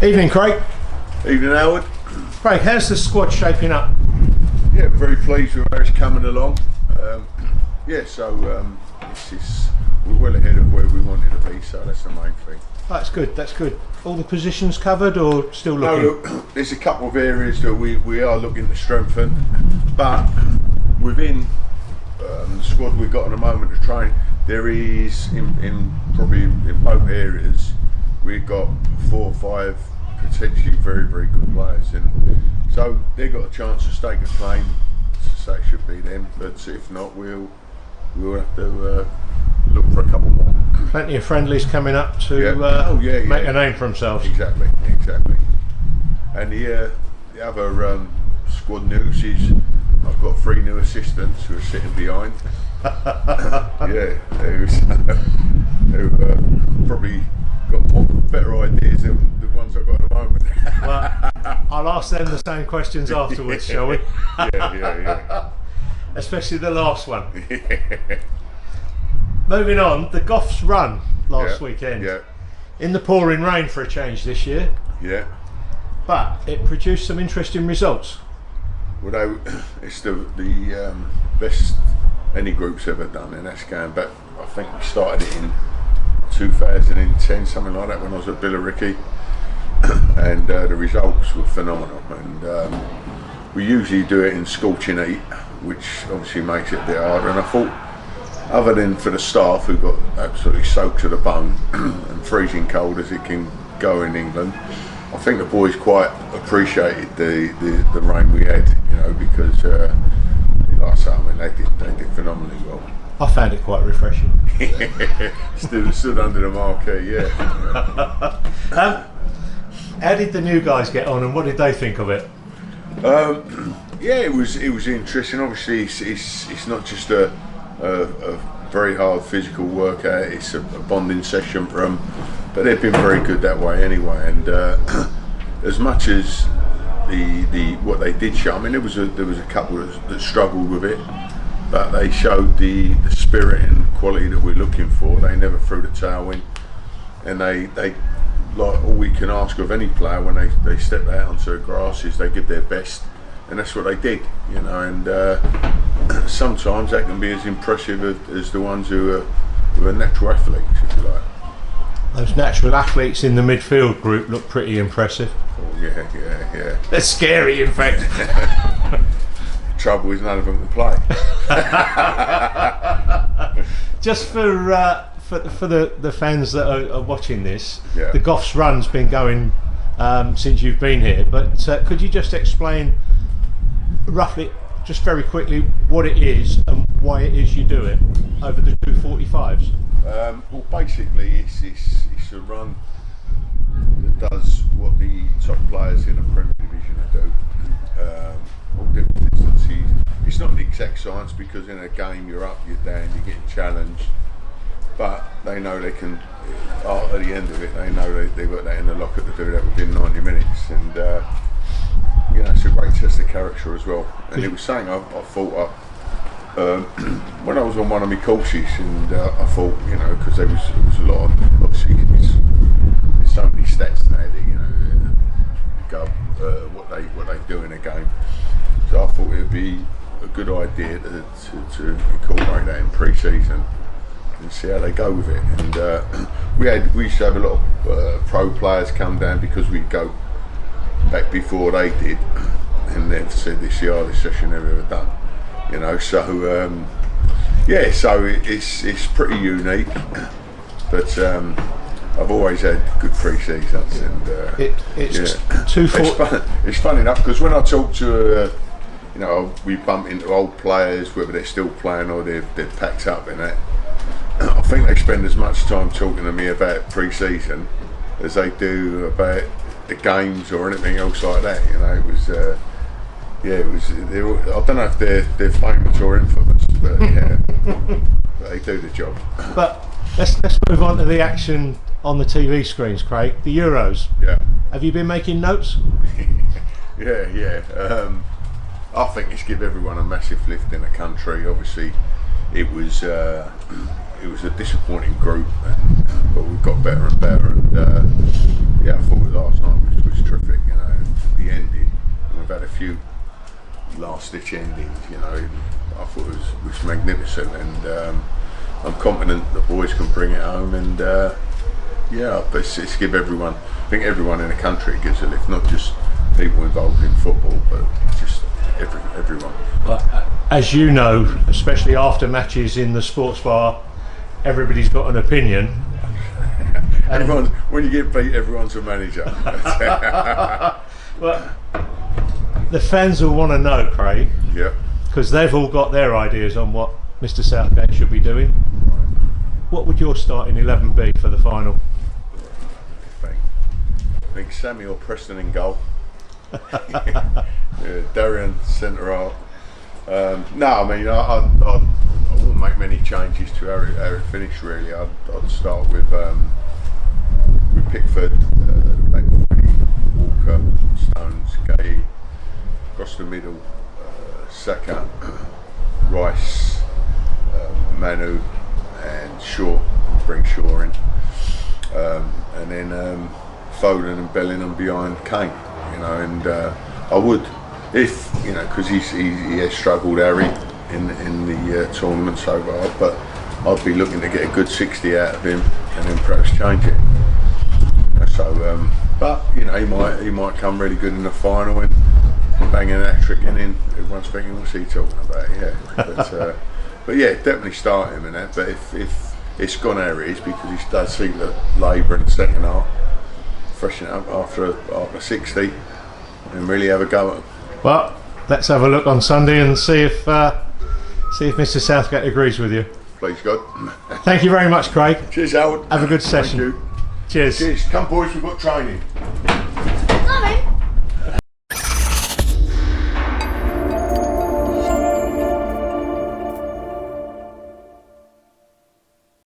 Evening, Craig. Evening, Howard. Craig, how's the squad shaping up? Yeah, very pleased with how it's coming along. We're well ahead of where we wanted to be, so that's the main thing. That's good, that's good. All the positions covered or still looking? No, look, there's a couple of areas that we are looking to strengthen, but within the squad we've got at the moment to train, there is, in both areas, we've got 4 or 5 potentially very, very good players, and so they've got a chance to stake a claim, so it should be them, but if not, we'll have to look for a couple more. Plenty of friendlies coming up to make a name for themselves. Exactly. And the other squad news is I've got 3 new assistants who are sitting behind. Who probably got better ideas than the ones I've got at the moment. Well, I'll ask them the same questions afterwards, shall we? Yeah. Especially the last one. Moving on, the Goffs run last weekend. Yeah. In the pouring rain for a change this year. Yeah. But it produced some interesting results. Well, it's the best any group's ever done, and that's going back. I think we started it in 2010, something like that, when I was at Billericay, and the results were phenomenal. And we usually do it in scorching heat, which obviously makes it a bit harder. And I thought, other than for the staff who got absolutely soaked to the bone and freezing cold as it can go in England, I think the boys quite appreciated the rain we had, because like I say, I mean, they did phenomenally well. I found it quite refreshing. stood under the marquee, yeah. How did the new guys get on, and what did they think of it? It was interesting. Obviously, it's not just a very hard physical workout. It's a bonding session for them, but they've been very good that way anyway. And as much as what they did show, I mean, there was a couple that struggled with it, but they showed the spirit and quality that we're looking for. They never threw the towel in, and they like all we can ask of any player when they step out onto the grass is they give their best, and that's what they did, and sometimes that can be as impressive as the ones who are natural athletes, if you like. Those natural athletes in the midfield group look pretty impressive. Oh, yeah. They're scary, in fact. Trouble is none of them can play. Just for the fans that are watching this, Yeah. the Goffs run's been going since you've been here, but could you just explain roughly, just very quickly, what it is and why it is you do it over the 245s? Well, basically, it's a run that does what the top players in the Premier Division do. All different distances. It's not an exact science, because in a game you're up, you're down, you're getting challenged. But they know they can, at the end of it, they know they've got that in the locker to do that within 90 minutes. And, it's a great test of character as well. And it was something I thought when I was on one of my courses, and I thought, because there was a lot of, obviously, there's so many stats now that, go what they do in a game. So I thought it would be a good idea to incorporate that in pre-season and see how they go with it. And we used to have a lot of pro players come down, because we go back before they did, and they've said this is the hardest session they've ever done. So it's pretty unique, but I've always had good pre-seasons, and it's fun enough, because when I talk to we bump into old players, whether they're still playing or they've packed up in that, I think they spend as much time talking to me about pre-season as they do about the games or anything else like that. It was I don't know if they're famous or infamous, but but they do the job. But let's move on to the action on the TV screens, Craig. The Euros. Yeah. Have you been making notes? Yeah. I think it's give everyone a massive lift in the country. Obviously, it was a disappointing group, but we've got better and better. And I thought last night was was terrific. You know, the ending. We've had a few last-ditch endings. You know, I thought it was magnificent, and I'm confident the boys can bring it home. And yeah, but it's give everyone. I think everyone in the country gives a lift, not just people involved in football, but just everyone. But as you know, especially after matches in the sports bar, everybody's got an opinion. Everyone, when you get beat, everyone's a manager. Well, the fans will want to know, Craig, Yeah. because they've all got their ideas on what Mr. Southgate should be doing. What would your starting 11 be for the final? I think Sammy or Preston in goal. Yeah, Darian centre half. No, I mean I wouldn't make many changes to how it finished. Really, I'd start with Pickford, back three, Walker, Stones, Gay, across the middle, Saka, Rice, Manu, and Shaw. Bring Shaw in, and then Foden and Bellingham behind Kane. You know, and I would, if you know, because he has struggled, Harry, in the tournament so far, but I'd be looking to get a good 60 out of him and then perhaps change it. So, but you know, he might come really good in the final and bang an hat-trick, and then everyone's thinking, what's he talking about? Yeah, but yeah, definitely start him in that. But if it's gone how it is, because he does seem to labour in the second half, freshen it up after 60 and really have a go at them. Well, let's have a look on Sunday and see if Mr. Southgate agrees with you. Please God. Thank you very much, Craig. Cheers, Howard. Have a good session. Thank you. Cheers. Cheers. Come boys, we've got training.